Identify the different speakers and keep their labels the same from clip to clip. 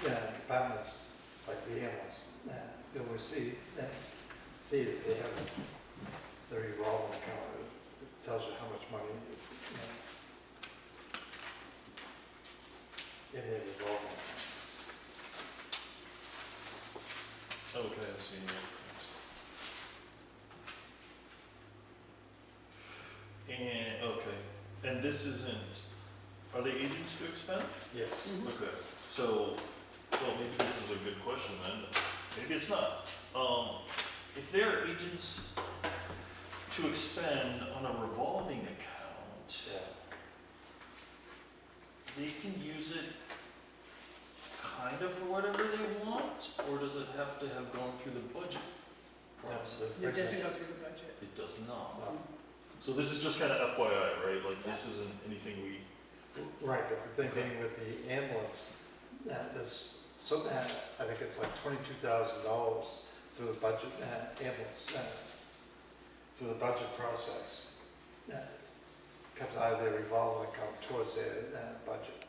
Speaker 1: departments, like the ambulance, you'll see that they have the revolving account. It tells you how much money is, in their revolving accounts.
Speaker 2: Okay, I see. And, okay, and this isn't, are they agents to expend?
Speaker 1: Yes.
Speaker 2: Okay, so, well, maybe this is a good question then, maybe it's not. If they're agents to expend on a revolving account,
Speaker 1: Yeah.
Speaker 2: they can use it kind of for whatever they want, or does it have to have gone through the budget process?
Speaker 3: It doesn't go through the budget.
Speaker 2: It does not.
Speaker 1: No.
Speaker 2: So this is just kind of FYI, right? Like, this isn't anything we,
Speaker 1: Right, but the thing being with the ambulance, there's so I think it's like $22,000 through the budget, ambulance, through the budget process. Comes out of their revolving account towards their budget.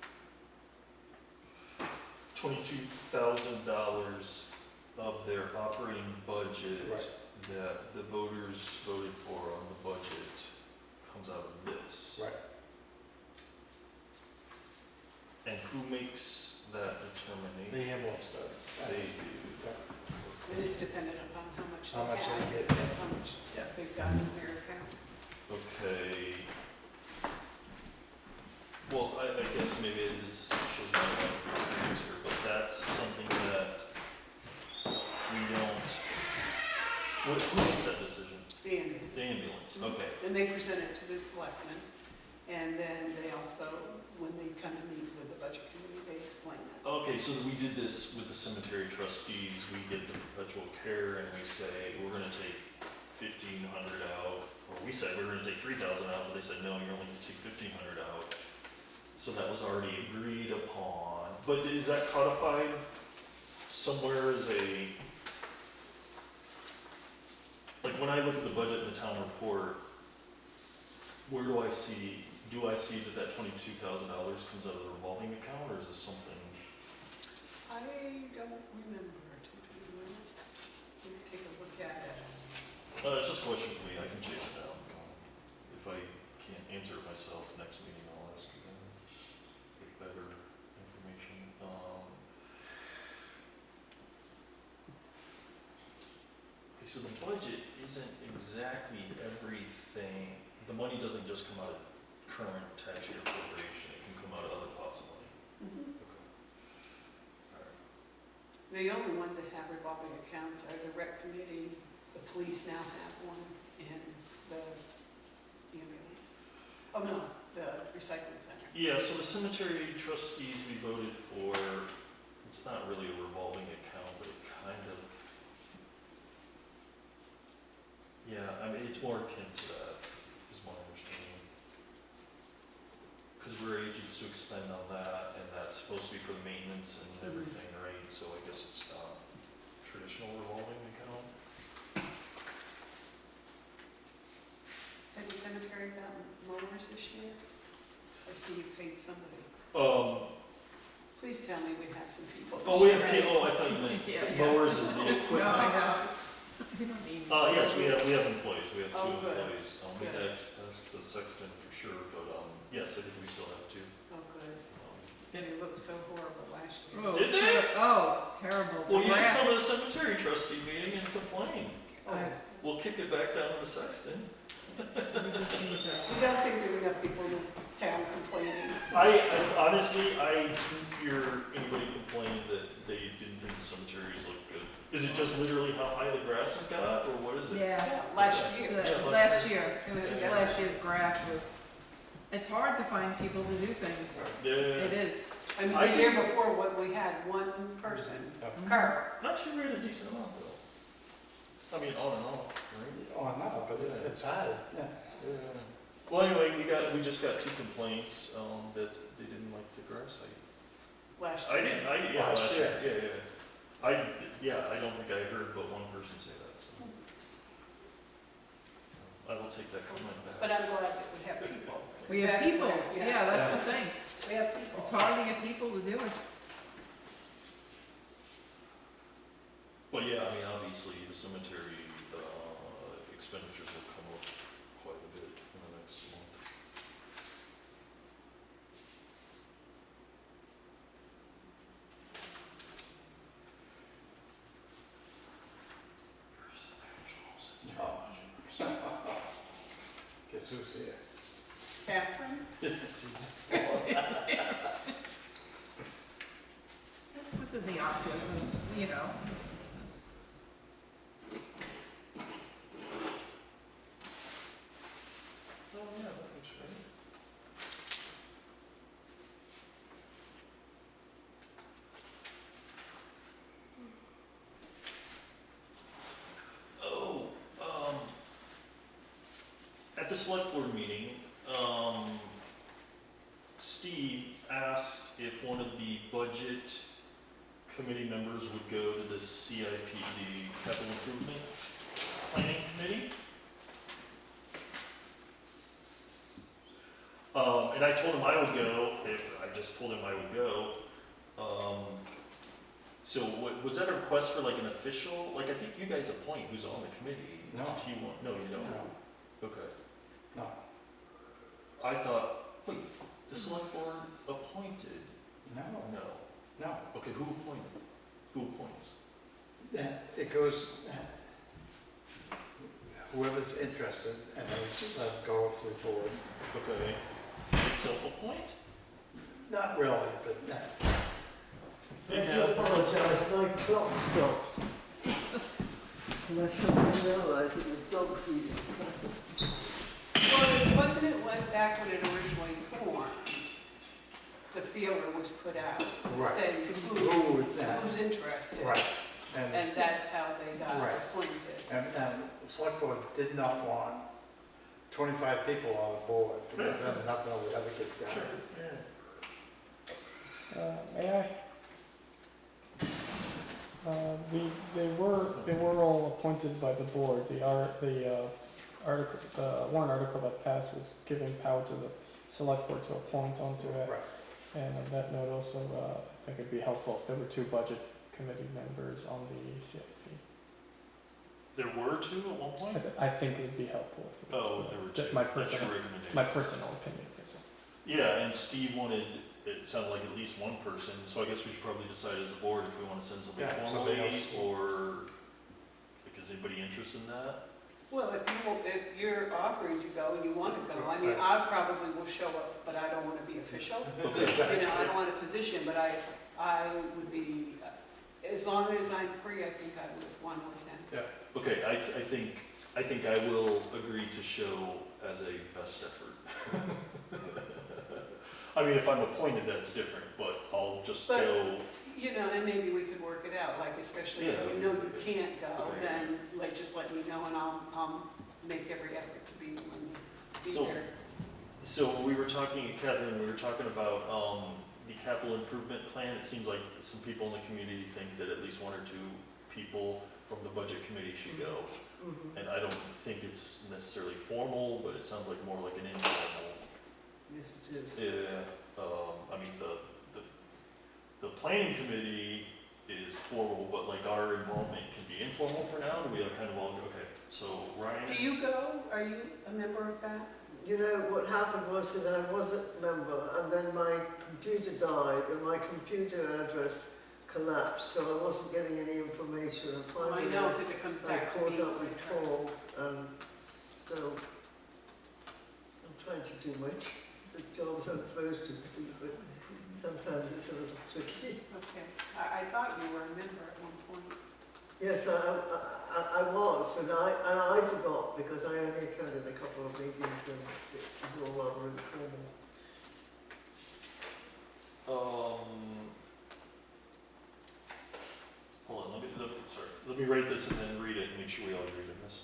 Speaker 2: $22,000 of their operating budget
Speaker 1: Right.
Speaker 2: that the voters voted for on the budget comes out of this.
Speaker 1: Right.
Speaker 2: And who makes that determination?
Speaker 1: The ambulance does.
Speaker 2: They do.
Speaker 3: And it's dependent upon how much
Speaker 1: How much
Speaker 3: they have,
Speaker 1: they get.
Speaker 3: how much
Speaker 1: Yeah.
Speaker 3: they've got in their account.
Speaker 2: Okay. Well, I guess maybe it is, shows my lack of experience here, but that's something that we don't, who makes that decision?
Speaker 3: The ambulance.
Speaker 2: The ambulance, okay.
Speaker 3: And they present it to the selectmen, and then they also, when they come and meet with the budget committee, they explain that.
Speaker 2: Okay, so we did this with the cemetery trustees, we get the perpetual care and we say, we're gonna take 1,500 out, or we said we're gonna take 3,000 out, but they said, no, you're only gonna take 1,500 out. So that was already agreed upon, but is that codified somewhere as a, like when I look at the budget in the town report, where do I see that $22,000 comes out of the revolving account, or is this something?
Speaker 3: I don't remember, to be honest. Let me take a look at it.
Speaker 2: It's just a question for me, I can chase it down. If I can't answer it myself, next meeting I'll ask again, get better information. Okay, so the budget isn't exactly everything, the money doesn't just come out of current tax year appropriation, it can come out of other pots of money.
Speaker 3: Mhm.
Speaker 2: Okay. Alright.
Speaker 3: The only ones that have revolving accounts are the rec committee, the police now have one, and the ambulance. Oh, no, the recycling center.
Speaker 2: Yeah, so the cemetery trustees we voted for, it's not really a revolving account, but it kind of, yeah, I mean, it's more akin to that, is my understanding. Because we're agents to expend on that, and that's supposed to be for the maintenance and everything, right? So I guess it's not traditional revolving account.
Speaker 3: Has the cemetery gotten mowers this year? I see you paid somebody. Please tell me we have some people.
Speaker 2: Oh, we have, I thought you meant
Speaker 4: Yeah.
Speaker 2: mowers is the equipment.
Speaker 4: No, I know. We don't need.
Speaker 2: Yes, we have employees, we have two
Speaker 3: Oh, good.
Speaker 2: employees.
Speaker 3: Good.
Speaker 2: That's the sexton for sure, but, yes, I think we still have two.
Speaker 3: Oh, good.
Speaker 2: Um,
Speaker 3: It looked so horrible last year.
Speaker 4: Oh,
Speaker 2: Did they?
Speaker 4: Oh, terrible.
Speaker 2: Well, you should
Speaker 4: Grass.
Speaker 2: come to the cemetery trustee meeting and complain.
Speaker 3: Oh,
Speaker 2: We'll kick it back down to the sexton.
Speaker 4: We just need to.
Speaker 3: you don't think there's enough people in town complaining?
Speaker 2: I honestly, I didn't hear anybody complain that they didn't think the cemeteries looked good. Is it just literally how high the grass has got, or what is it?
Speaker 4: Yeah.
Speaker 3: Yeah, last year.
Speaker 4: Last year, it was just
Speaker 2: Yeah.
Speaker 4: last year's grass was, it's hard to find people to do things.
Speaker 2: Yeah.
Speaker 4: It is.
Speaker 3: I mean,
Speaker 2: I
Speaker 3: the year
Speaker 2: think-
Speaker 3: before, what we had, one person,
Speaker 1: Yeah.
Speaker 3: Carl.
Speaker 2: Actually, we had a decent amount though. I mean, on and off, right?
Speaker 1: Oh, no, but it's hard, yeah.
Speaker 2: Yeah. Well, anyway, we just got two complaints, that they didn't like the grass height.
Speaker 3: Last
Speaker 2: I
Speaker 3: year.
Speaker 2: didn't, yeah,
Speaker 1: Last
Speaker 2: last
Speaker 1: year.
Speaker 2: year, yeah. I don't think I heard but one person say that, so. I will take that comment back.
Speaker 3: But I'm glad that we have people.
Speaker 4: We have
Speaker 3: That's
Speaker 4: people,
Speaker 3: what-
Speaker 4: yeah, that's the thing.
Speaker 3: We have people.
Speaker 4: It's hard to get people to do it.
Speaker 1: Guess who's here?
Speaker 3: Catherine?
Speaker 4: That's within the octave, of, you know.
Speaker 2: Oh, yeah, that looks right. Oh, at the select board meeting, Steve asked if one of the budget committee members would go to the CIPD capital improvement planning committee. And I told him I would go, I just told him I would go. So was that a request for like an official, like I think you guys appoint who's on the committee?
Speaker 1: No.
Speaker 2: Do you want, no, you don't?
Speaker 1: No,
Speaker 2: Okay.
Speaker 1: no,
Speaker 2: I thought, wait, the select board appointed?
Speaker 1: no,
Speaker 2: No.
Speaker 1: no.
Speaker 2: Okay, who appointed? Who appoints?
Speaker 1: It goes, whoever's interested, and then go up to the board.
Speaker 2: Okay. They self-appoint?
Speaker 1: Not really, but
Speaker 5: I do apologise, my clock stopped. And I suddenly realised it was dog feeding.
Speaker 3: Well, wasn't it like back when it originally formed? The feeler was put out,
Speaker 1: Right.
Speaker 3: saying
Speaker 1: Who would that?
Speaker 3: who's interested.
Speaker 1: Right. And,
Speaker 3: And that's how they got
Speaker 1: Right.
Speaker 3: appointed.
Speaker 1: and the select board did not want 25 people on the board, because then nothing would ever get done.
Speaker 2: Yeah.
Speaker 6: May I? They were all appointed by the board. The warrant article that passed was giving power to the select board to appoint onto it.
Speaker 1: Right.
Speaker 6: And on that note also, I think it'd be helpful if there were 2 budget committee members on the CIP.
Speaker 2: There were two at one point?
Speaker 6: I think it'd be helpful if.
Speaker 2: Oh, there were two.
Speaker 6: My
Speaker 2: That's your
Speaker 6: personal,
Speaker 2: recommendation.
Speaker 6: my personal opinion. Is
Speaker 2: Yeah, and Steve wanted, it sounded like at least one person, so I guess we should probably decide as a board if we want to send somebody
Speaker 1: Yeah,
Speaker 2: formally,
Speaker 1: somebody else.
Speaker 2: or, like, is anybody interested in that?
Speaker 3: Well, if you're offering to go and you want to go, I mean,
Speaker 1: Right.
Speaker 3: I probably will show up, but I don't want to be official.
Speaker 2: Okay.
Speaker 3: You know, I don't want a position, but I would be, as long as I'm free, I think I would want to attend.
Speaker 2: Okay, I think I will agree to show as a best effort. I mean, if I'm appointed, that's different, but I'll just
Speaker 3: But-
Speaker 2: go,
Speaker 3: You know, and maybe we could work it out, like especially if
Speaker 2: Yeah.
Speaker 3: you know you can't go,
Speaker 2: Okay.
Speaker 3: then like just let me know and I'll make every effort to be
Speaker 2: So-
Speaker 3: there.
Speaker 2: so we were talking, Catherine, we were talking about, the capital improvement plan. It seems like some people in the community think that at least 1 or 2 people from the budget committee should go.
Speaker 5: Mhm.
Speaker 2: And I don't think it's necessarily formal, but it sounds like more like an informal.
Speaker 5: Yes, it is.
Speaker 2: Yeah, I mean, the planning committee is formal, but like our involvement can be informal for now. Do we kind of all, okay, so Ryan?
Speaker 3: Do you go? Are you a member of that?
Speaker 5: You know, what happened was that I was a member and then my computer died and my computer address collapsed, so I wasn't getting any information. And
Speaker 3: Well, I
Speaker 5: finally,
Speaker 3: know, because it comes
Speaker 5: I
Speaker 3: back to
Speaker 5: caught
Speaker 3: me.
Speaker 5: up with Paul, so I'm trying to do the jobs I'm supposed to do, but sometimes it's a little tricky.
Speaker 3: Okay, I thought you were a member at one point.
Speaker 5: Yes, I was, and I forgot because I only attended a couple of meetings and it was all rather informal.
Speaker 2: Hold on, let me write this and then read it and make sure we all agree on this.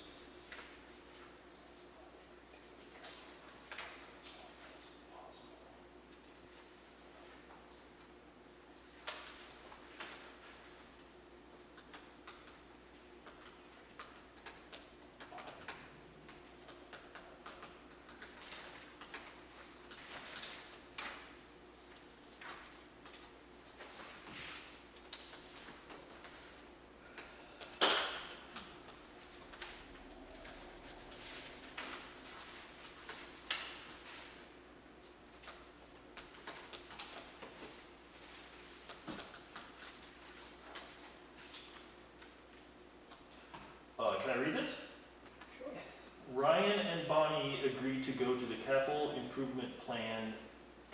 Speaker 2: agreed to go to the capital improvement plan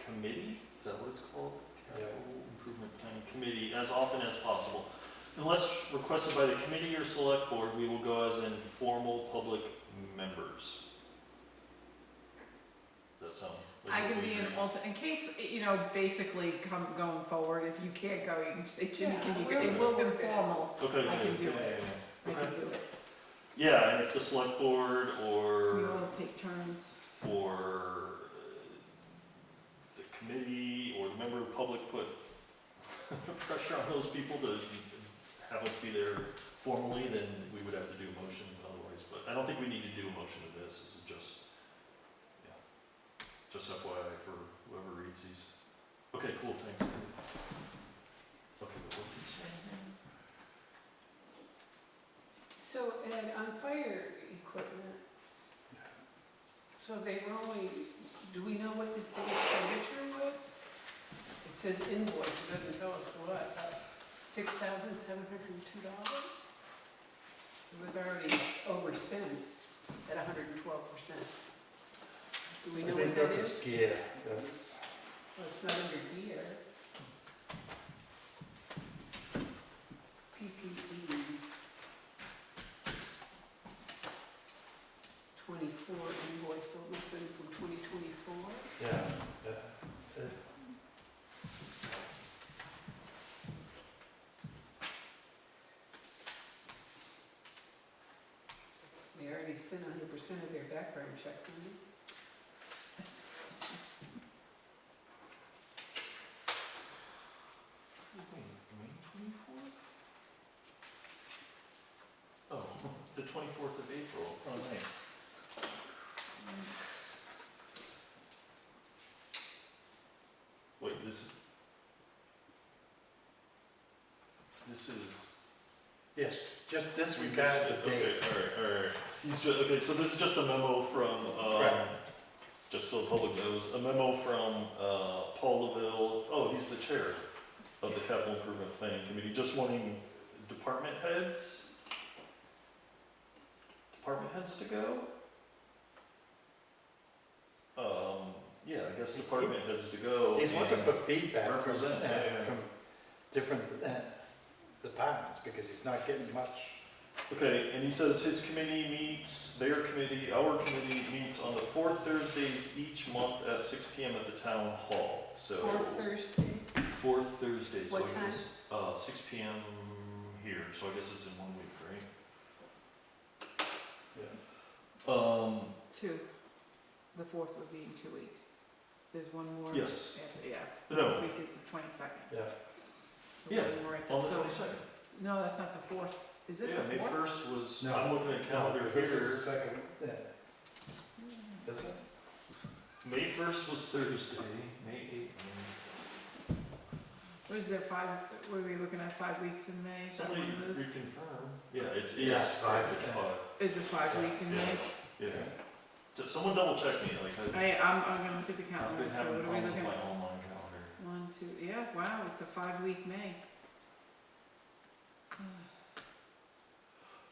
Speaker 2: committee, is that what it's called?
Speaker 1: Yeah.
Speaker 2: Capital improvement plan committee, as often as possible. Unless requested by the committee or select board, we will go as informal public members. Does that sound like
Speaker 4: I
Speaker 2: what
Speaker 4: can
Speaker 2: we
Speaker 4: be an
Speaker 2: agree?
Speaker 4: alternate, in case, basically going forward, if you can't go, you can say, Jimmy,
Speaker 3: Yeah,
Speaker 4: can you go?
Speaker 3: we'll-
Speaker 4: It will
Speaker 3: we'll
Speaker 4: be
Speaker 3: look at it.
Speaker 4: formal,
Speaker 2: Okay,
Speaker 4: I can
Speaker 2: good,
Speaker 4: do
Speaker 2: yeah,
Speaker 4: it.
Speaker 2: yeah,
Speaker 4: I
Speaker 2: yeah.
Speaker 4: can
Speaker 2: Okay.
Speaker 4: do it.
Speaker 2: Yeah, and if the select board
Speaker 4: We
Speaker 2: or
Speaker 4: all take turns.
Speaker 2: the committee or the member of the public put pressure on those people to have us be there formally, then we would have to do a motion otherwise. But I don't think we need to do a motion to this. This is just FYI for whoever reads these. Okay, cool, thanks. Okay, but what's he saying here?
Speaker 3: So Ed, on fire equipment, so they were only, do we know what this big expenditure was? It says invoice, it doesn't tell us what, $6,702? It was already overspent at 112%. Do we
Speaker 1: I
Speaker 3: know
Speaker 1: think
Speaker 3: what
Speaker 1: that
Speaker 3: that
Speaker 1: was
Speaker 3: is?
Speaker 1: gear, that was,
Speaker 3: Well, it's not under gear. PPE. 24 invoice, so it must have been from 2024.
Speaker 1: yeah, yeah.
Speaker 3: They already spent 100% of their background check money.
Speaker 2: Wait, May 24th? Oh, the 24th of April. Oh, nice. Wait, this is.
Speaker 1: Yes, just
Speaker 2: we
Speaker 1: disregard
Speaker 2: missed
Speaker 1: the
Speaker 2: it.
Speaker 1: date.
Speaker 2: Okay, alright. He's just, okay, so this is just a memo from,
Speaker 1: Right.
Speaker 2: just so the public knows, a memo from, Paul LaVille, oh, he's the chair of the Capital Improvement Planning Committee, just wanting department heads to go? Yeah, I guess department heads to go.
Speaker 1: He's looking
Speaker 2: and
Speaker 1: for feedback from,
Speaker 2: represent, yeah.
Speaker 1: from different departments, because he's not getting much.
Speaker 2: Okay, and he says his committee meets, their committee, our committee meets on the fourth Thursdays each month at 6 PM at the town hall, so.
Speaker 3: Or Thursday.
Speaker 2: Fourth Thursday, so
Speaker 3: What
Speaker 2: I guess, 6 PM here, so I guess it's in 1 week, right?
Speaker 1: Yeah.
Speaker 4: Two. The fourth would be in 2 weeks. There's one more.
Speaker 2: Yes.
Speaker 4: after- Yeah.
Speaker 2: No.
Speaker 4: This week is the 22nd.
Speaker 1: Yeah.
Speaker 4: So
Speaker 2: Yeah,
Speaker 4: one more after-
Speaker 2: On the
Speaker 4: so-
Speaker 2: 22nd.
Speaker 4: No, that's not the fourth. Is it
Speaker 2: Yeah,
Speaker 4: the
Speaker 2: May
Speaker 4: fourth?
Speaker 2: 1st was,
Speaker 1: No.
Speaker 2: I'm looking at
Speaker 1: No,
Speaker 2: calendar
Speaker 1: 'cause this is the
Speaker 2: here.
Speaker 1: second, is it?
Speaker 2: May 1st was Thursday, May 8th.
Speaker 4: What is there, were we looking at 5 weeks in May? Is that
Speaker 2: Somebody
Speaker 4: one of those?
Speaker 2: reconfirm. Yeah, it's,
Speaker 1: Yeah,
Speaker 2: it's
Speaker 1: 5,
Speaker 2: it's
Speaker 1: yeah.
Speaker 2: 5,
Speaker 4: Is it 5 week in
Speaker 2: Yeah.
Speaker 4: May?
Speaker 2: yeah. Someone double check me, like,
Speaker 4: I'm gonna look at the
Speaker 2: I've
Speaker 4: calendar,
Speaker 2: been
Speaker 4: so
Speaker 2: having
Speaker 4: what are we
Speaker 2: problems with
Speaker 4: looking
Speaker 2: my
Speaker 4: at?
Speaker 2: online calendar.
Speaker 4: 1, 2, yeah, wow, it's a 5 week May.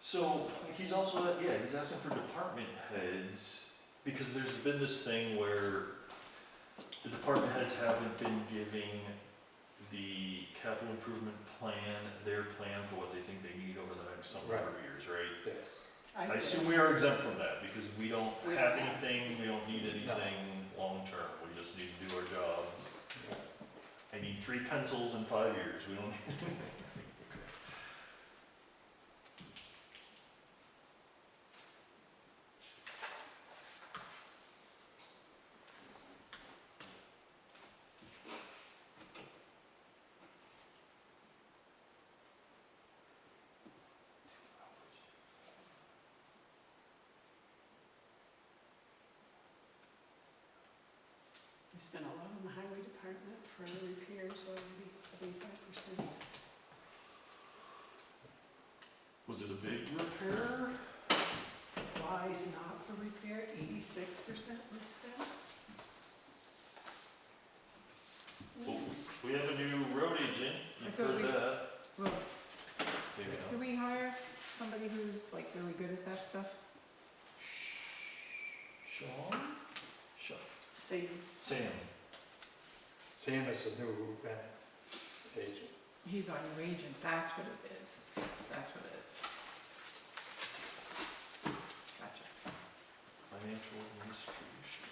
Speaker 2: So, he's also, yeah, he's asking for department heads, because there's been this thing where the department heads haven't been giving the capital improvement plan, their plan for what they think they need over the next number of years, right?
Speaker 1: Yes.
Speaker 2: I assume we are exempt from that, because we don't
Speaker 3: We
Speaker 2: have
Speaker 3: don't have-
Speaker 2: anything, we don't need anything long-term, we just need to do our job. I need 3 pencils in 5 years, we don't need anything.
Speaker 3: We spent a lot on the highway department for repairs, already 75%.
Speaker 2: Was it a big repair?
Speaker 3: Supplies not for repair, 86% was spent.
Speaker 2: Oh, we have a new road agent,
Speaker 4: I
Speaker 2: you've
Speaker 4: thought
Speaker 2: heard
Speaker 4: we-
Speaker 2: that.
Speaker 4: Well,
Speaker 2: Maybe
Speaker 4: do
Speaker 2: not.
Speaker 4: we hire somebody who's like really good at that stuff?
Speaker 2: Sean?
Speaker 3: See,
Speaker 2: Sam,
Speaker 1: Sam is the new agent.
Speaker 4: He's our new agent, that's what it is. That's what it is. Gotcha.
Speaker 2: financial administration.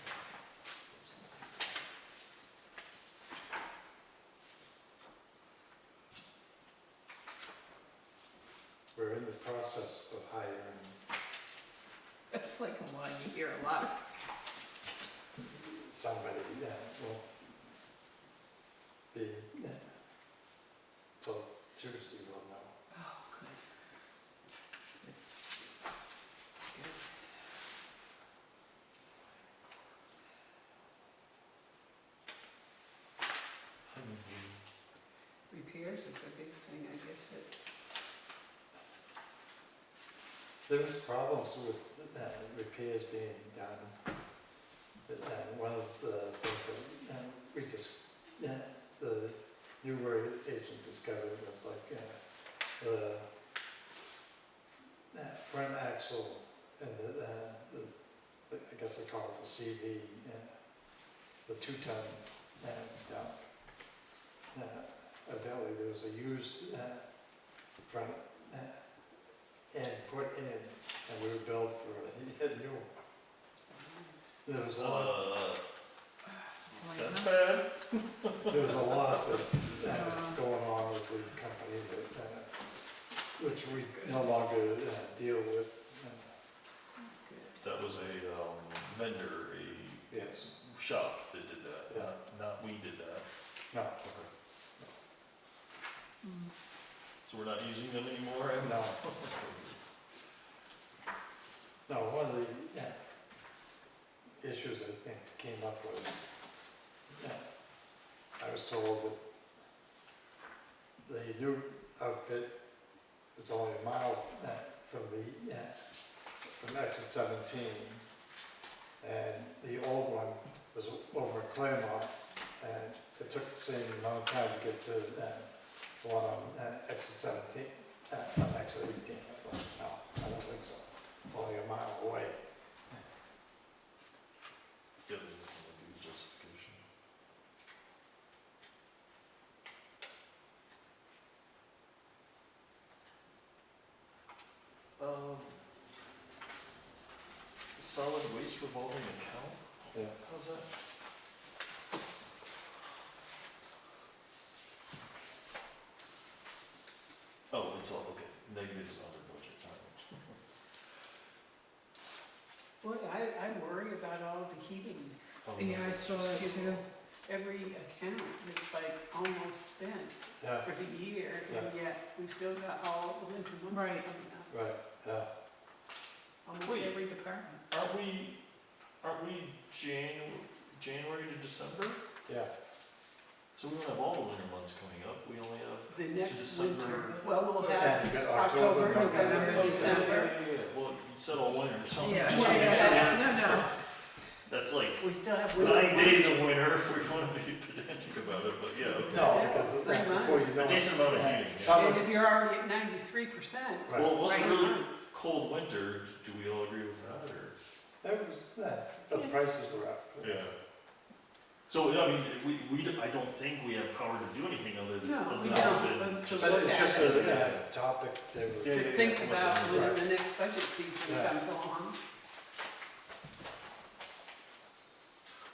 Speaker 1: We're in the process of hiring
Speaker 4: That's like a line you hear a lot.
Speaker 1: somebody that will be, till Tuesday we'll know.
Speaker 4: Oh, good. Good.
Speaker 3: repairs is the big thing, I guess, that,
Speaker 1: There was problems with repairs being done. One of the things that we just, the new road agent discovered was like the front axle and I guess they call it the CV, the 2-ton dump. Evidently there was a used front end put in, and we were billed for a new one. There was a lot,
Speaker 2: That's bad.
Speaker 1: there was a lot that was going on with the company that, which we no longer deal with.
Speaker 3: good.
Speaker 2: That was a vendor, a
Speaker 1: Yes,
Speaker 2: shop that did that,
Speaker 1: Yeah.
Speaker 2: not we did that.
Speaker 1: no,
Speaker 2: Okay.
Speaker 4: Mm.
Speaker 2: So we're not using them anymore?
Speaker 1: no. No, one of the issues I think came up was, I was told that the new outfit is only a mile from exit 17, and the old one was over in Claremont, and it took the same amount of time to get to the one on exit 17, on exit 18. I thought, no, I don't think so. It's only a mile away.
Speaker 2: Yeah, there's some good justification. Solid waste revolving account?
Speaker 1: Yeah.
Speaker 2: How's that? Oh, it's all, okay, negatives under budget,
Speaker 3: Boy, I worry about all the heating.
Speaker 4: Yeah, I saw that too.
Speaker 3: Every account is like almost spent
Speaker 1: Yeah,
Speaker 3: for the year, and yet we still got all the winter months
Speaker 4: Right.
Speaker 3: coming up.
Speaker 1: right, yeah.
Speaker 3: Almost
Speaker 2: Wait.
Speaker 3: every department.
Speaker 2: Aren't we January to December?
Speaker 1: Yeah,
Speaker 2: So we don't have all the winter months coming up, we only have
Speaker 3: The next
Speaker 2: December.
Speaker 3: winter, well, we'll
Speaker 1: and
Speaker 3: have
Speaker 1: you got
Speaker 3: October, November,
Speaker 4: November,
Speaker 3: December.
Speaker 2: Well, you said all winter, so.
Speaker 4: Yeah,
Speaker 2: just wanna make sure that-
Speaker 4: no.
Speaker 2: That's like
Speaker 3: We still have winter
Speaker 2: 9 days
Speaker 3: months.
Speaker 2: of winter if we wanna be pedantic about it, but yeah, okay.
Speaker 1: no,
Speaker 3: Still,
Speaker 1: because
Speaker 3: 3
Speaker 1: before you
Speaker 3: months.
Speaker 1: know
Speaker 2: A
Speaker 1: it.
Speaker 2: decent amount of heating, yeah.
Speaker 1: Some
Speaker 3: And
Speaker 1: of-
Speaker 3: if you're already at 93%,
Speaker 1: right.
Speaker 2: Well, it wasn't
Speaker 3: Right.
Speaker 2: really cold winter, do we all agree with that, or?
Speaker 1: That was, but the prices were up.
Speaker 2: Yeah. So, I mean, I don't think we have power to do anything other than.
Speaker 3: No,
Speaker 2: other
Speaker 3: we
Speaker 2: than
Speaker 3: don't, but
Speaker 2: just-
Speaker 3: to
Speaker 1: But it's just
Speaker 3: look
Speaker 1: a topic to.
Speaker 2: Yeah,
Speaker 3: to think about when
Speaker 1: Right.
Speaker 3: the next budget season
Speaker 1: Yeah.
Speaker 3: comes along.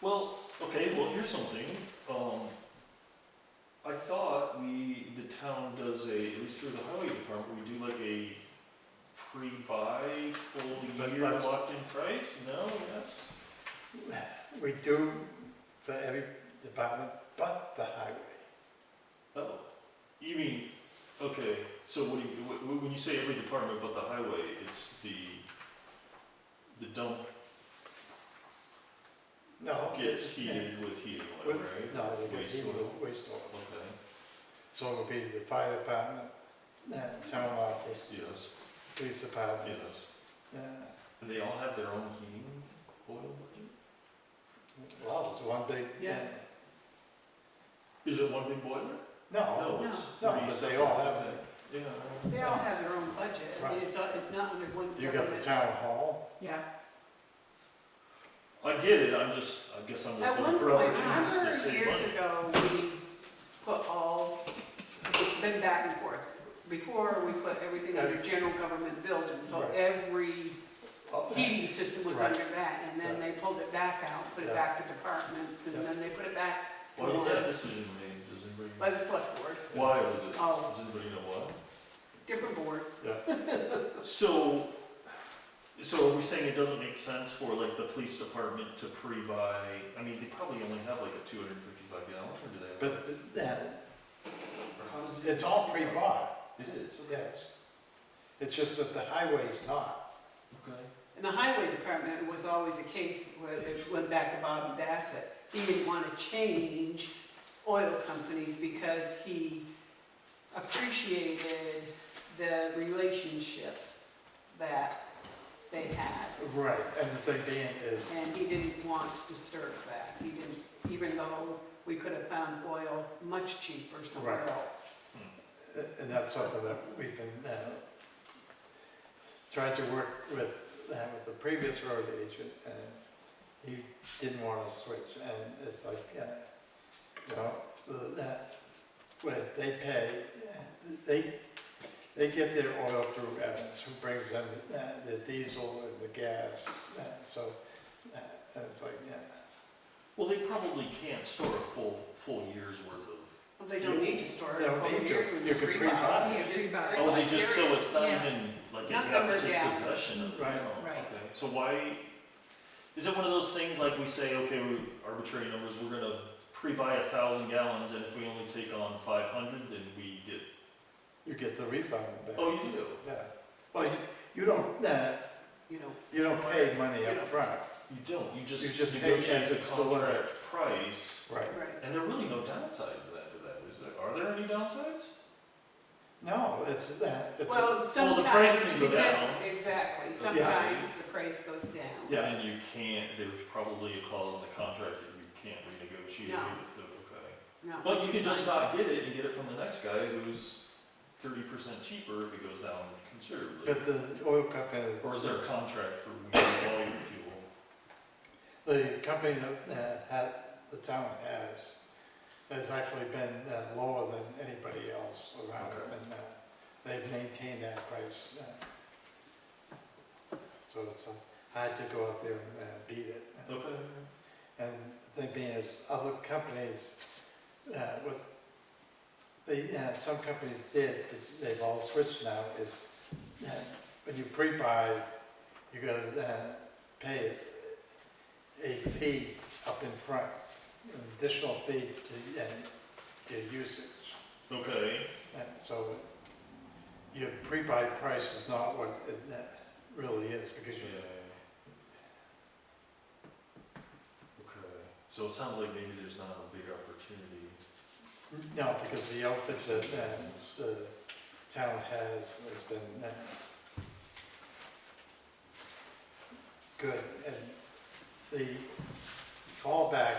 Speaker 2: Well, okay, well, here's something, I thought the town does at least through the highway department, we do like a pre-buy full
Speaker 1: But
Speaker 2: year
Speaker 1: that's-
Speaker 2: locked in price, no, yes?
Speaker 1: We do for every department but the highway.
Speaker 2: Oh, you mean, okay, so what do you, when you say every department but the highway, it's the dump
Speaker 1: No.
Speaker 2: gets heated with heating oil,
Speaker 1: With-
Speaker 2: right?
Speaker 1: No, they get
Speaker 2: Waste
Speaker 1: heated
Speaker 2: oil.
Speaker 1: with waste oil.
Speaker 2: Okay,
Speaker 1: So it would be the fire department, town office,
Speaker 2: yes,
Speaker 1: police department.
Speaker 2: yes.
Speaker 1: uh,
Speaker 2: And they all have their own heating oil budget?
Speaker 1: Well, it's one big.
Speaker 3: Yeah.
Speaker 2: Is it one big boiler?
Speaker 1: No,
Speaker 3: No.
Speaker 2: It's
Speaker 1: No,
Speaker 2: three
Speaker 1: but they
Speaker 2: separate,
Speaker 1: all have
Speaker 2: okay. Yeah.
Speaker 3: They all have their own budget, I mean,
Speaker 1: Right.
Speaker 3: it's not under one
Speaker 1: you got the
Speaker 3: government.
Speaker 1: town hall,
Speaker 4: Yeah,
Speaker 2: I get it, I guess I'm just
Speaker 3: At
Speaker 2: looking
Speaker 3: one
Speaker 2: for
Speaker 3: point,
Speaker 2: opportunities to
Speaker 3: remember
Speaker 2: save
Speaker 3: years
Speaker 2: money.
Speaker 3: ago, we put all, it's been back and forth. Before, we put everything under general government buildings, so
Speaker 1: Right.
Speaker 3: every
Speaker 1: Oh,
Speaker 3: heating system was
Speaker 1: Right.
Speaker 3: under that, and then they pulled it back out, put it
Speaker 1: Yeah.
Speaker 3: back to departments, and
Speaker 1: Yeah.
Speaker 3: then they put it back
Speaker 2: Why was that decision made, does anybody?
Speaker 3: by the select board.
Speaker 2: Why was it,
Speaker 3: Oh,
Speaker 2: does anybody know why?
Speaker 3: different boards.
Speaker 2: So are we saying it doesn't make sense for like the police department to pre-buy, I mean, they probably only have like a 255 gallon, or do they have?
Speaker 1: But,
Speaker 2: Or how does it?
Speaker 1: it's all pre-bought,
Speaker 2: It is, okay.
Speaker 1: yes. It's just that the highway's not.
Speaker 2: Okay.
Speaker 3: In the highway department, it was always a case where it went back to Bobby Bassett. He didn't want to change oil companies because he appreciated the relationship that they had.
Speaker 1: Right, and the thing being is,
Speaker 3: And he didn't want to disturb that. He didn't, even though we could have found oil much cheaper somewhere
Speaker 1: Right.
Speaker 3: else.
Speaker 1: and that's something that we've been, trying to work with the previous road agent, and he didn't want to switch, and it's like, you know, when they pay, they get their oil through Evans, who brings them the diesel and the gas, and it's like, yeah.
Speaker 2: Well, they probably can't store a full year's worth of.
Speaker 3: Well, they don't need to store
Speaker 1: They
Speaker 3: it
Speaker 1: don't
Speaker 3: for
Speaker 1: need to.
Speaker 3: years when
Speaker 1: You
Speaker 3: you
Speaker 1: could
Speaker 3: pre-buy.
Speaker 1: pre-buy.
Speaker 3: You just
Speaker 4: Pre-buy.
Speaker 2: Oh, they
Speaker 3: pre-buy,
Speaker 2: just,
Speaker 3: period.
Speaker 2: so it's not
Speaker 4: Yeah.
Speaker 2: even, like, you
Speaker 3: Not
Speaker 2: have to
Speaker 3: numbered
Speaker 2: take
Speaker 3: gallons.
Speaker 2: possession of it?
Speaker 1: Right.
Speaker 2: Oh,
Speaker 4: Right.
Speaker 2: Okay, so why, is it one of those things like we say, okay, arbitrary numbers, we're gonna pre-buy 1,000 gallons, and if we only take on 500, then we get,
Speaker 1: You get the refund back.
Speaker 2: oh, you do?
Speaker 1: Yeah. Well, you don't,
Speaker 3: You know,
Speaker 1: you don't pay money up front.
Speaker 2: You don't, you
Speaker 1: You just pay
Speaker 2: negotiate
Speaker 1: as
Speaker 2: the
Speaker 1: it's delivered.
Speaker 2: contract price,
Speaker 1: Right.
Speaker 3: right.
Speaker 2: and there are really no downsides then to that, is there, are there any downsides?
Speaker 1: No, it's,
Speaker 3: Well, sometimes.
Speaker 2: the price can go
Speaker 3: it depends-
Speaker 2: down.
Speaker 3: Exactly,
Speaker 2: Yeah.
Speaker 3: sometimes the price goes down.
Speaker 1: Yeah.
Speaker 2: And you can't, there's probably a clause in the contract that you can't renegotiate
Speaker 3: No.
Speaker 2: if the, okay.
Speaker 3: No,
Speaker 2: But
Speaker 3: which
Speaker 2: you
Speaker 3: is
Speaker 2: can just
Speaker 3: fine.
Speaker 2: not get it and get it from the next guy who's 30% cheaper if it goes down considerably.
Speaker 1: but the oil company,
Speaker 2: Or is there a contract for volume fuel?
Speaker 1: the company that the town has actually been lower than anybody else around,
Speaker 2: Okay.
Speaker 1: and they've maintained that price. So it's hard to go out there and beat it.
Speaker 2: Okay.
Speaker 1: And the thing being is, other companies, some companies did, but they've all switched now, is when you pre-buy, you gotta pay a fee up in front, an additional fee to your usage.
Speaker 2: Okay.
Speaker 1: And so your pre-buy price is not what it really is, because you,
Speaker 2: Okay. So it sounds like maybe there's not a big opportunity.
Speaker 1: no, because the outfit that the town has been good, and the fallback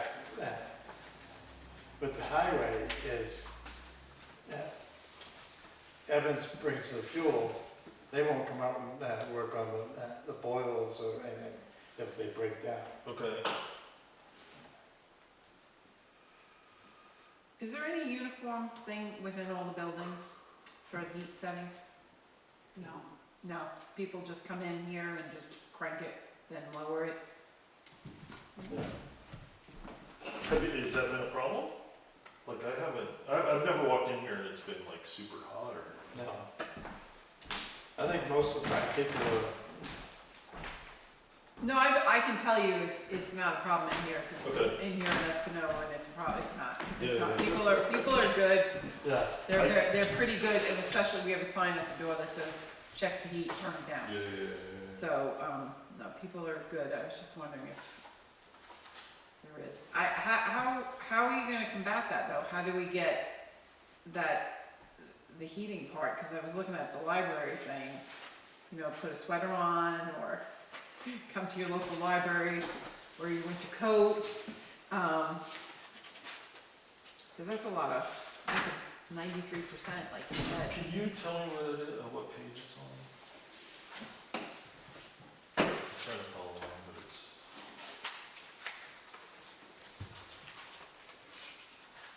Speaker 1: with the highway is Evans brings the fuel, they won't come out and work on the boilers or anything if they break down.
Speaker 2: Okay.
Speaker 4: Is there any uniform thing within all the buildings for heat setting?
Speaker 3: No.
Speaker 4: No, people just come in here and just crank it, then lower it?
Speaker 2: Is that been a problem? Like I've never walked in here and it's been like super hot or.
Speaker 1: No. I think most of the time people are,
Speaker 4: No, I can tell you it's not a problem in here, 'cause
Speaker 2: Okay.
Speaker 4: in here enough to know when it's a problem, it's not. It's
Speaker 2: Yeah,
Speaker 4: not.
Speaker 2: yeah.
Speaker 4: People are good,
Speaker 1: yeah,
Speaker 4: they're pretty good, and especially we have a sign at the door that says, check the heat, turn it down.
Speaker 2: Yeah.
Speaker 4: So, no, people are good, I was just wondering if there is. How are you gonna combat that though? How do we get the heating part? Cause I was looking at the library saying, put a sweater on, or come to your local library, wear your winter coat. Cause that's that's a 93%, like you said.
Speaker 2: Can you tell me what it is, what page it's on? I'm trying to follow along, but it's.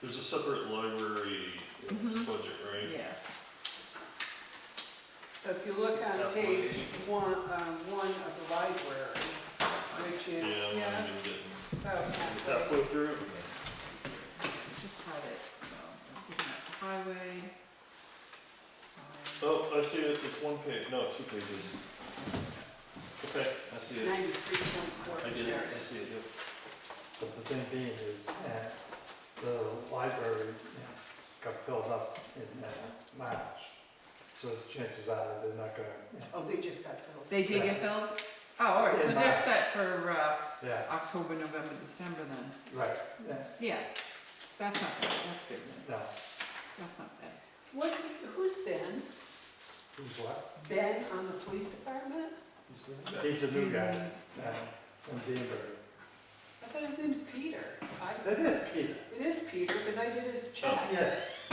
Speaker 2: There's a separate library
Speaker 4: Mhm.
Speaker 2: budget, right?
Speaker 4: Yeah.
Speaker 3: So if you look on
Speaker 2: Halfway.
Speaker 3: page one of the library, which
Speaker 2: Yeah,
Speaker 3: is,
Speaker 2: I'm
Speaker 3: yeah,
Speaker 2: not even getting
Speaker 3: about halfway.
Speaker 2: halfway through.
Speaker 4: Just had it, so I was looking at the highway.
Speaker 2: Oh, I see it, it's one page, no, 2 pages. Okay, I see it.
Speaker 3: 93.4%.
Speaker 2: I get it, I see it, yep.
Speaker 1: But the thing being is, the library got filled up in March. So chances are they're not gonna,
Speaker 3: Oh, they just got filled.
Speaker 4: They did get filled? Oh, all right, so
Speaker 1: In
Speaker 4: they're
Speaker 1: March.
Speaker 4: set for,
Speaker 1: yeah,
Speaker 4: October, November, December then.
Speaker 1: right, yeah,
Speaker 4: Yeah, that's not bad, that's good then,
Speaker 1: no,
Speaker 4: that's not bad.
Speaker 3: Who's Ben?
Speaker 1: who's what?
Speaker 3: Ben on the police department?
Speaker 1: He's a new guy, from Danbury.
Speaker 3: I thought his name's Peter.
Speaker 1: That is Peter.
Speaker 3: It is Peter, because I did his check.
Speaker 1: Yes,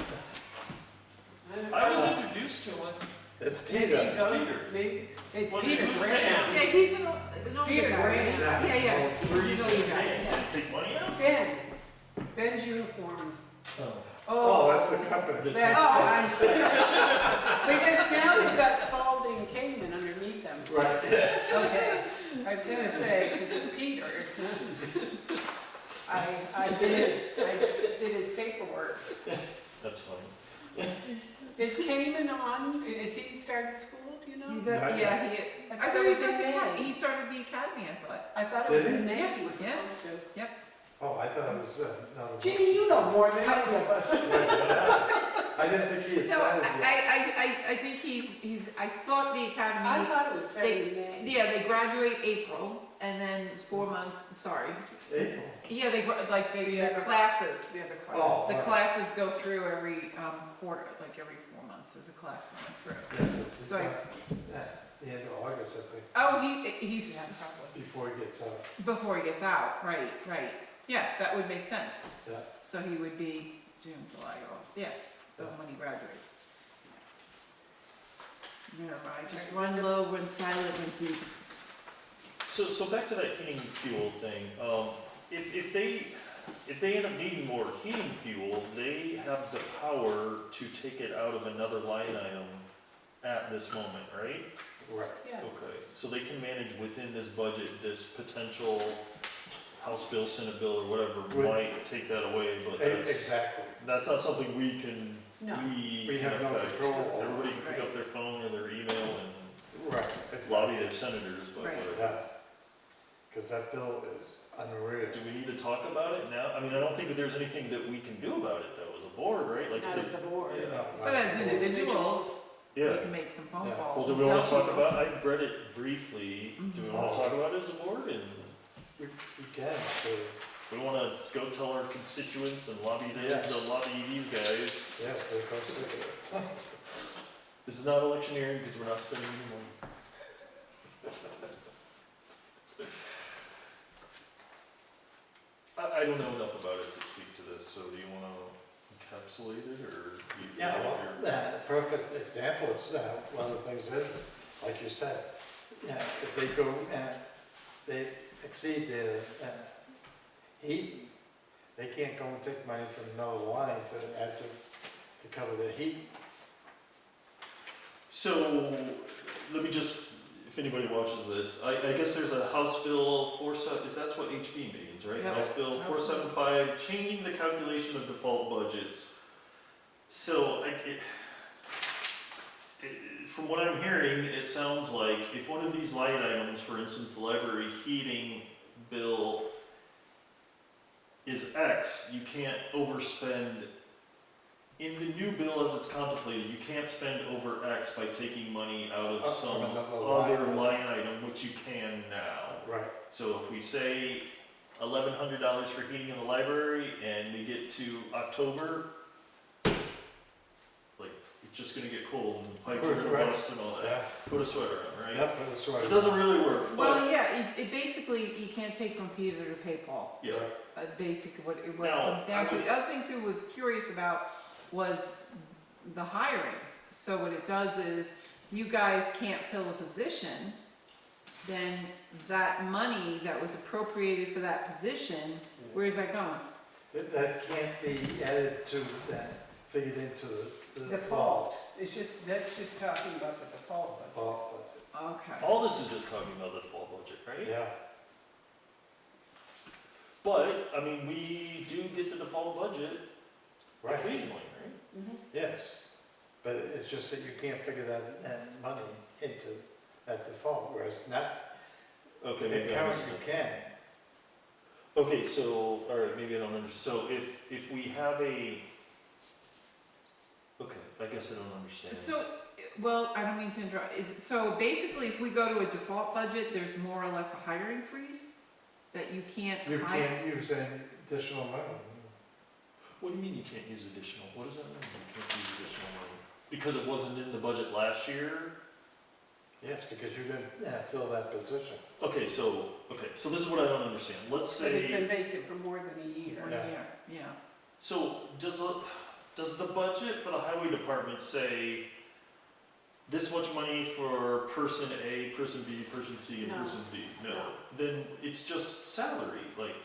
Speaker 2: I was introduced to one.
Speaker 1: it's
Speaker 3: Maybe
Speaker 1: Peter.
Speaker 3: it goes-
Speaker 2: Peter.
Speaker 3: Maybe, it's
Speaker 2: Well,
Speaker 3: Peter
Speaker 2: who's
Speaker 3: Graham.
Speaker 4: Yeah, he's an older
Speaker 3: Peter
Speaker 4: guy,
Speaker 3: Graham.
Speaker 4: right? Yeah, yeah.
Speaker 2: Where you
Speaker 4: He's an
Speaker 2: say
Speaker 4: older guy,
Speaker 2: Dan,
Speaker 4: yeah.
Speaker 2: did it take money out?
Speaker 3: Ben's uniforms.
Speaker 2: Oh.
Speaker 1: Oh, that's the company.
Speaker 3: That's
Speaker 4: Oh.
Speaker 3: what I'm saying. Because now they've got Spalding and Kingman underneath them.
Speaker 1: Right, yes.
Speaker 3: Okay, I was gonna say, because it's Peter, it's not. I did his paperwork.
Speaker 2: That's funny.
Speaker 3: Is Kingman on, is he started school, do you know?
Speaker 4: He's
Speaker 1: Not
Speaker 4: at, yeah, he,
Speaker 3: I
Speaker 4: I
Speaker 3: thought
Speaker 4: thought
Speaker 3: it
Speaker 4: he
Speaker 3: was
Speaker 4: was at
Speaker 3: in
Speaker 4: the,
Speaker 3: May.
Speaker 4: he started the academy, I thought.
Speaker 3: I thought it was
Speaker 1: Did
Speaker 3: in
Speaker 1: he?
Speaker 3: May he was
Speaker 4: Yeah.
Speaker 3: supposed to.
Speaker 1: Oh, I thought it was, not a.
Speaker 3: Gee, you know more than any of us.
Speaker 1: I didn't think he had
Speaker 4: No,
Speaker 1: started yet.
Speaker 4: I think he's, I thought the
Speaker 3: I
Speaker 4: academy,
Speaker 3: thought it was started in May.
Speaker 4: yeah, they graduate April, and then it's 4 months, sorry.
Speaker 1: April.
Speaker 4: Yeah, they, like, they
Speaker 3: Yeah,
Speaker 4: do
Speaker 3: the-
Speaker 4: classes.
Speaker 3: The other
Speaker 1: Oh.
Speaker 3: class.
Speaker 4: The classes go through every, quarter, like every 4 months is a class going through.
Speaker 1: Yeah, this is,
Speaker 4: Sorry.
Speaker 1: the end of August, I think,
Speaker 4: Oh, he's,
Speaker 3: Yeah, probably.
Speaker 1: before he gets out.
Speaker 4: before he gets out, right, right. Yeah, that would make sense.
Speaker 1: Yeah.
Speaker 4: So he would be June, July, or, yeah, when he graduates. Never mind, just run low, run silent, run deep.
Speaker 2: So back to that heating fuel thing, if they end up needing more heating fuel, they have the power to take it out of another line item at this moment, right?
Speaker 1: Right.
Speaker 3: Yeah.
Speaker 2: Okay, so they can manage within this budget, this potential House bill, Senate bill, or whatever
Speaker 1: With-
Speaker 2: might take that away, but
Speaker 1: Exactly.
Speaker 2: that's not something we can,
Speaker 3: No.
Speaker 1: We
Speaker 2: can
Speaker 1: have no
Speaker 2: affect.
Speaker 1: control over.
Speaker 2: Everybody can pick
Speaker 4: Right.
Speaker 2: up their phone or their email and
Speaker 1: Right,
Speaker 2: lobby
Speaker 1: exactly.
Speaker 2: their senators, but
Speaker 4: Right.
Speaker 2: whatever.
Speaker 1: Yeah. Because that bill is unreal.
Speaker 2: Do we need to talk about it now? I mean, I don't think that there's anything that we can do about it though, as a board, right? Like,
Speaker 3: Not
Speaker 2: if
Speaker 3: as a
Speaker 2: it-
Speaker 3: board.
Speaker 2: Yeah.
Speaker 1: No,
Speaker 4: But as individuals, we
Speaker 2: Yeah,
Speaker 4: can make some phone
Speaker 1: Yeah.
Speaker 4: calls.
Speaker 2: well, do
Speaker 4: and
Speaker 2: we wanna
Speaker 4: tell
Speaker 2: talk
Speaker 4: people.
Speaker 2: about, I read it briefly, do we wanna
Speaker 1: Mhm.
Speaker 2: talk about it as a board, and
Speaker 1: We can, so,
Speaker 2: we wanna go tell our constituents and lobby
Speaker 1: Yes.
Speaker 2: to lobby these guys?
Speaker 1: yeah, they go stick it.
Speaker 2: This is not electioneering, because we're not spending any money. I don't know enough about it to speak to this, so do you wanna encapsulate it, or do you feel
Speaker 1: Yeah,
Speaker 2: like
Speaker 1: well,
Speaker 2: you're?
Speaker 1: the perfect example is, one of the things is, like you said, if they go and they exceed their heat, they can't go and take money from another line to add to cover their heat.
Speaker 2: So, let me just, if anybody watches this, I guess there's a House Bill 47, that's what HB means, right?
Speaker 4: Yep.
Speaker 2: House Bill 475, changing the calculation of default budgets. So, from what I'm hearing, it sounds like if one of these line items, for instance, the library heating bill is X, you can't overspend. In the new bill as it's contemplated, you can't spend over X by taking money out of
Speaker 1: Up from
Speaker 2: some
Speaker 1: another
Speaker 2: other
Speaker 1: line.
Speaker 2: line item, which you can now.
Speaker 1: Right.
Speaker 2: So if we say $1,100 for heating in the library and we get to October, like, it's just gonna get cold and pipes are gonna
Speaker 1: Right.
Speaker 2: bust and all that.
Speaker 1: Yeah,
Speaker 2: Put a sweater on, right?
Speaker 1: yep, that's right.
Speaker 2: It doesn't really work, but,
Speaker 4: Well, yeah, it basically, you can't take from Peter to pay Paul.
Speaker 2: yeah.
Speaker 4: Basically what it
Speaker 2: Now,
Speaker 4: comes down
Speaker 2: I
Speaker 4: to.
Speaker 2: would-
Speaker 4: The other thing too was curious about was the hiring. So what it does is, you guys can't fill a position, then that money that was appropriated for that position, where's that going?
Speaker 1: That can't be added to that, figured into the
Speaker 3: Default, it's just, that's just talking about the default budget.
Speaker 1: default
Speaker 4: Okay.
Speaker 2: All this is just talking about the default budget, right?
Speaker 1: budget. Yeah,
Speaker 2: But, I mean, we do get the default budget
Speaker 1: right,
Speaker 2: occasionally, right?
Speaker 3: Mhm.
Speaker 1: yes. But it's just that you can't figure that money into that default, whereas not,
Speaker 2: Okay,
Speaker 1: the
Speaker 2: maybe I
Speaker 1: current
Speaker 2: missed
Speaker 1: you
Speaker 2: it.
Speaker 1: can.
Speaker 2: Okay, so, alright, maybe I don't understand. So if we have a, okay, I guess I don't understand.
Speaker 4: So, well, I don't mean to interrupt, is it, so basically if we go to a default budget, there's more or less a hiring freeze? That you can't
Speaker 1: You
Speaker 4: hire?
Speaker 1: can't use any additional money.
Speaker 2: What do you mean you can't use additional? What does that mean, you can't use additional money? Because it wasn't in the budget last year?
Speaker 1: Yes, because you didn't fill that position.
Speaker 2: Okay, so this is what I don't understand. Let's
Speaker 3: But it's
Speaker 2: say,
Speaker 3: been vacant for more than a year.
Speaker 4: One
Speaker 1: Yeah.
Speaker 4: year, yeah.
Speaker 2: so does the budget for the highway department say this much money for person A, person B, person C, and
Speaker 3: No.
Speaker 2: person D? No.
Speaker 3: No.
Speaker 2: Then it's just salary, like,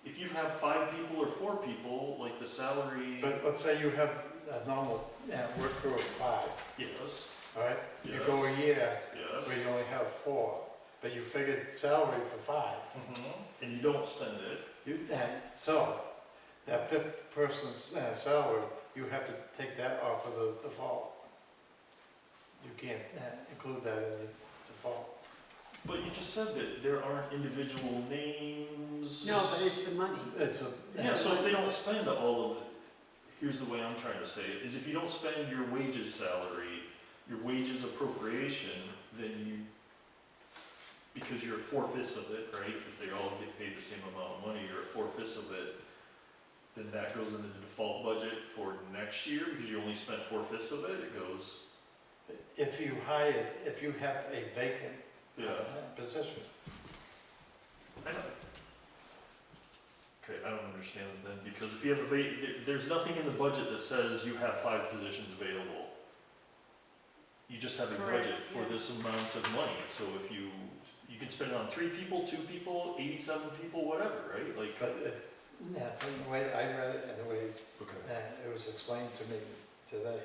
Speaker 2: if you have 5 people or 4 people, like the salary.
Speaker 1: But let's say you have a normal work crew of 5,
Speaker 2: Yes,
Speaker 1: all right? You
Speaker 2: yes,
Speaker 1: go a year
Speaker 2: yes.
Speaker 1: where you only have 4, but you figured salary for 5.
Speaker 2: And you don't spend it.
Speaker 1: So, that 5th person's salary, you have to take that off of the default. You can't include that in the default.
Speaker 2: But you just said that there aren't individual names.
Speaker 3: No, but it's the money.
Speaker 1: It's a,
Speaker 2: Yeah, so if they don't spend all of it, here's the way I'm trying to say it, is if you don't spend your wages salary, your wages appropriation, then you, because you're at 4/5 of it, right? If they all get paid the same amount of money, you're at 4/5 of it, then that goes into the default budget for next year, because you only spent 4/5 of it, it goes,
Speaker 1: if you have a vacant position.
Speaker 2: I know. Okay, I don't understand it then, because if you have there's nothing in the budget that says you have 5 positions available. You just have a
Speaker 3: Correct,
Speaker 2: budget for
Speaker 3: yeah.
Speaker 2: this amount of money, so if you can spend it on 3 people, 2 people, 87 people, whatever, right? Like,
Speaker 1: But it's, from the way I read it and the way
Speaker 2: okay.
Speaker 1: it was explained to me today,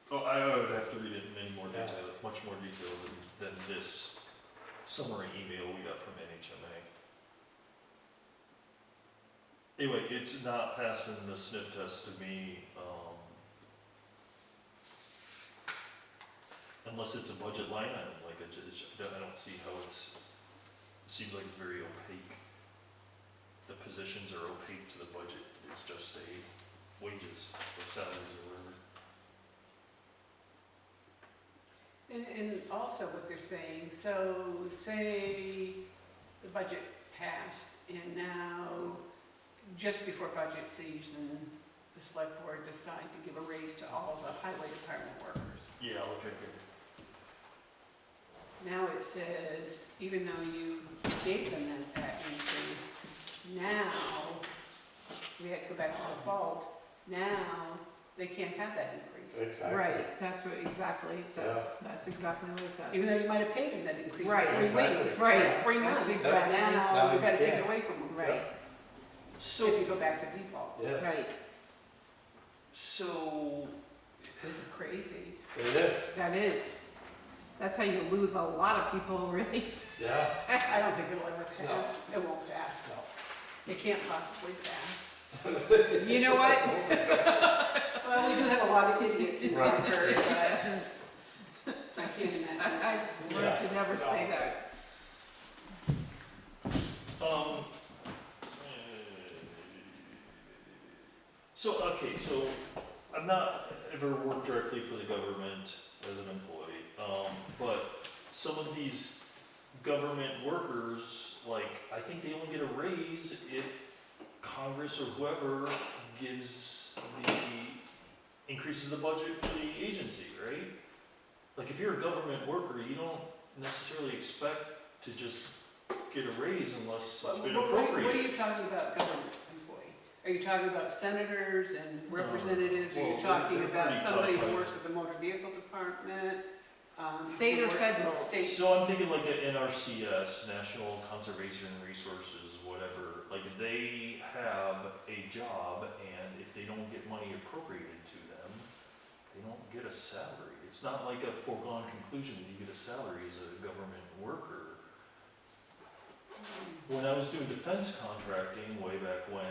Speaker 2: Oh, I would have to read it in many more detail, much more detail than this summary email we got from NHMA. Anyway, it's not passing the sniff test to me, unless it's a budget line item, like I don't see how it seems like it's very opaque. The positions are opaque to the budget, it's just a wages or salaries or whatever.
Speaker 3: And also what they're saying, so say the budget passed and now, just before budget season, the select board decide to give a raise to all the highway department workers.
Speaker 2: Yeah, okay, good.
Speaker 3: Now it says, even though you gave them that increase, now, we had to go back to default, now they can't have that increase.
Speaker 1: exactly.
Speaker 4: Right, that's what exactly it says, that's exactly what it says.
Speaker 3: Even though you might have paid them that increase
Speaker 4: Right,
Speaker 3: for 3
Speaker 1: exactly.
Speaker 3: weeks,
Speaker 4: Right,
Speaker 3: 3
Speaker 4: that's
Speaker 3: months, but
Speaker 4: exactly-
Speaker 3: now
Speaker 1: Now
Speaker 3: we've got to
Speaker 1: you
Speaker 3: take it
Speaker 1: can't.
Speaker 3: away from them.
Speaker 4: Right,
Speaker 2: So,
Speaker 3: If you go back to default.
Speaker 1: Yes,
Speaker 4: right,
Speaker 2: so,
Speaker 3: This is crazy.
Speaker 1: it is,
Speaker 4: that is. That's how you lose a lot of people, really.
Speaker 1: yeah.
Speaker 3: I don't think it'll ever pass. It won't pass.
Speaker 1: No.
Speaker 3: It can't possibly pass.
Speaker 4: You know what?
Speaker 3: Well, we do have a lot of idiots in
Speaker 1: Right.
Speaker 3: Concord, but I can't imagine.
Speaker 4: I've learned to never say that.
Speaker 2: okay, so I've not ever worked directly for the government as an employee, but some of these government workers, like, I think they only get a raise if Congress or whoever increases the budget for the agency, right? Like, if you're a government worker, you don't necessarily expect to just get a raise unless it's been
Speaker 3: What are
Speaker 2: appropriated.
Speaker 3: you talking about, government employee? Are you talking about senators and representatives? Are you
Speaker 2: Well,
Speaker 3: talking
Speaker 2: they're
Speaker 3: about
Speaker 2: pretty
Speaker 3: somebody who
Speaker 2: qualified.
Speaker 3: works at the motor vehicle department?
Speaker 4: State or
Speaker 3: work
Speaker 4: federal?
Speaker 3: State.
Speaker 2: So I'm thinking like a NRCS, National Conservation Resources, whatever, like they have a job and if they don't get money appropriated to them, they don't get a salary. It's not like a foregone conclusion that you get a salary as a government worker. When I was doing defense contracting way back when,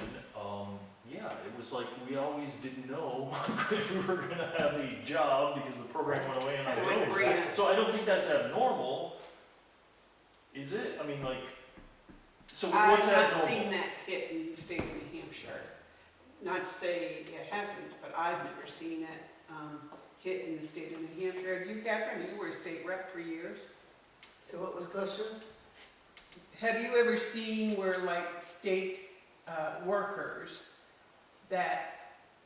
Speaker 2: yeah, it was like we always didn't know if we were gonna have a job because the program went away and I
Speaker 3: Right,
Speaker 2: don't.
Speaker 3: exactly.
Speaker 2: So I don't think that's abnormal, is it? I mean, like, so what's
Speaker 3: I've
Speaker 2: abnormal?
Speaker 3: not seen that hit in the state of New Hampshire. Not to say it hasn't, but I've never seen it hit in the state of New Hampshire. Have you, Catherine? You were a state rep for years.
Speaker 5: So what was the question?
Speaker 3: Have you ever seen where like state workers, that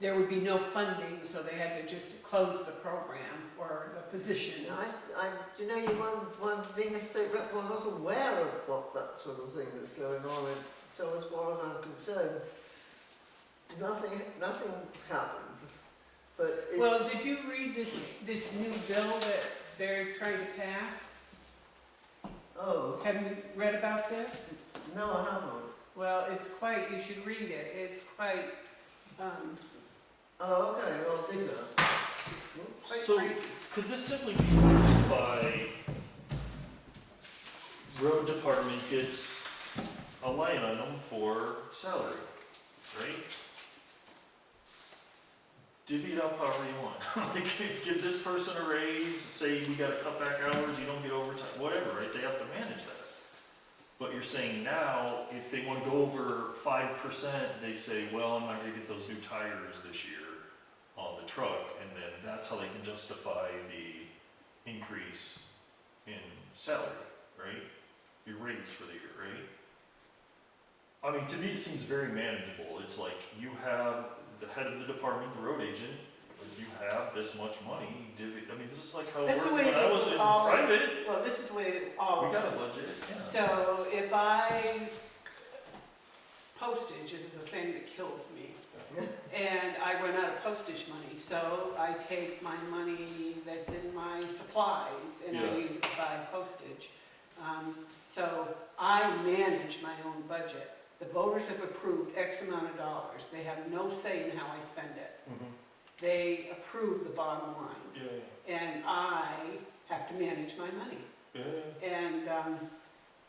Speaker 3: there would be no funding, so they had to just close the program or the positions?
Speaker 5: You know, one being a state rep, we're not aware of what that sort of thing that's going on, and so as far as I'm concerned, nothing happened. But it,
Speaker 3: Well, did you read this new bill that they're trying to pass?
Speaker 5: oh,
Speaker 3: Have you read about this?
Speaker 5: no, I haven't.
Speaker 3: Well, it's quite, you should read it. It's quite,
Speaker 5: Oh, okay, I'll do that.
Speaker 3: quite
Speaker 2: So-
Speaker 3: crazy.
Speaker 2: Could this simply be fixed by road department gets a line item for salary, right? Divvy it up however you want. Like, give this person a raise, say we gotta cut back hours, you don't get overtime, whatever, right? They have to manage that. But you're saying now, if they wanna go over 5%, they say, well, I'm not gonna get those new tires this year on the truck, and then that's how they can justify the increase in salary, right? Your raise for the year, right? I mean, to me, it seems very manageable. It's like you have the head of the department, the road agent, you have this much money, I mean, this is like how it
Speaker 3: That's
Speaker 2: worked
Speaker 3: the way
Speaker 2: when
Speaker 3: it
Speaker 2: I
Speaker 3: is
Speaker 2: was
Speaker 3: with
Speaker 2: in
Speaker 3: all-
Speaker 2: private.
Speaker 3: Well, this is the way it all
Speaker 2: We got a
Speaker 3: goes.
Speaker 2: budget, yeah.
Speaker 3: So if I, postage is the thing that kills me. And I run out of postage money, so I take my money that's in my supplies and I
Speaker 2: Yeah.
Speaker 3: use it to buy postage. So I manage my own budget. The voters have approved X amount of dollars. They have no say in how I spend it.
Speaker 2: Mhm.
Speaker 3: They approve the bottom line.
Speaker 2: Yeah,
Speaker 3: And I have to manage my money.
Speaker 2: yeah.
Speaker 3: And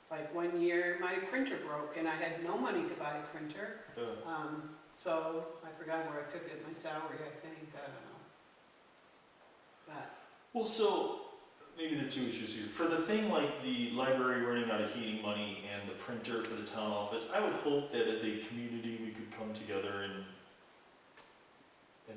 Speaker 3: like one year, my printer broke and I had no money to buy a printer.
Speaker 2: Yeah.
Speaker 3: So I forgot where I took it, my salary, I think, I don't know. But,
Speaker 2: Well, so, maybe the two issues here. For the thing like the library running out of heating money and the printer for the town office, I would hope that as a community, we could come together and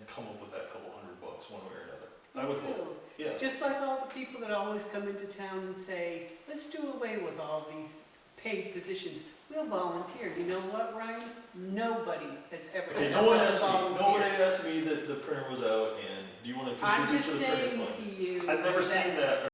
Speaker 2: come up with that couple $100 one way or another. I would hope, yeah.
Speaker 3: just like all the people that always come into town and say, let's do away with all these paid positions. We'll volunteer. You know what, Ryan? Nobody has ever
Speaker 2: Okay,
Speaker 3: done
Speaker 2: no one
Speaker 3: a
Speaker 2: asked me,
Speaker 3: volunteer.
Speaker 2: nobody asked me that the printer was out and do you wanna
Speaker 3: I'm
Speaker 2: contribute
Speaker 3: just
Speaker 2: to the printer
Speaker 3: saying
Speaker 2: fund?
Speaker 3: to you
Speaker 2: I've never
Speaker 3: that
Speaker 2: seen that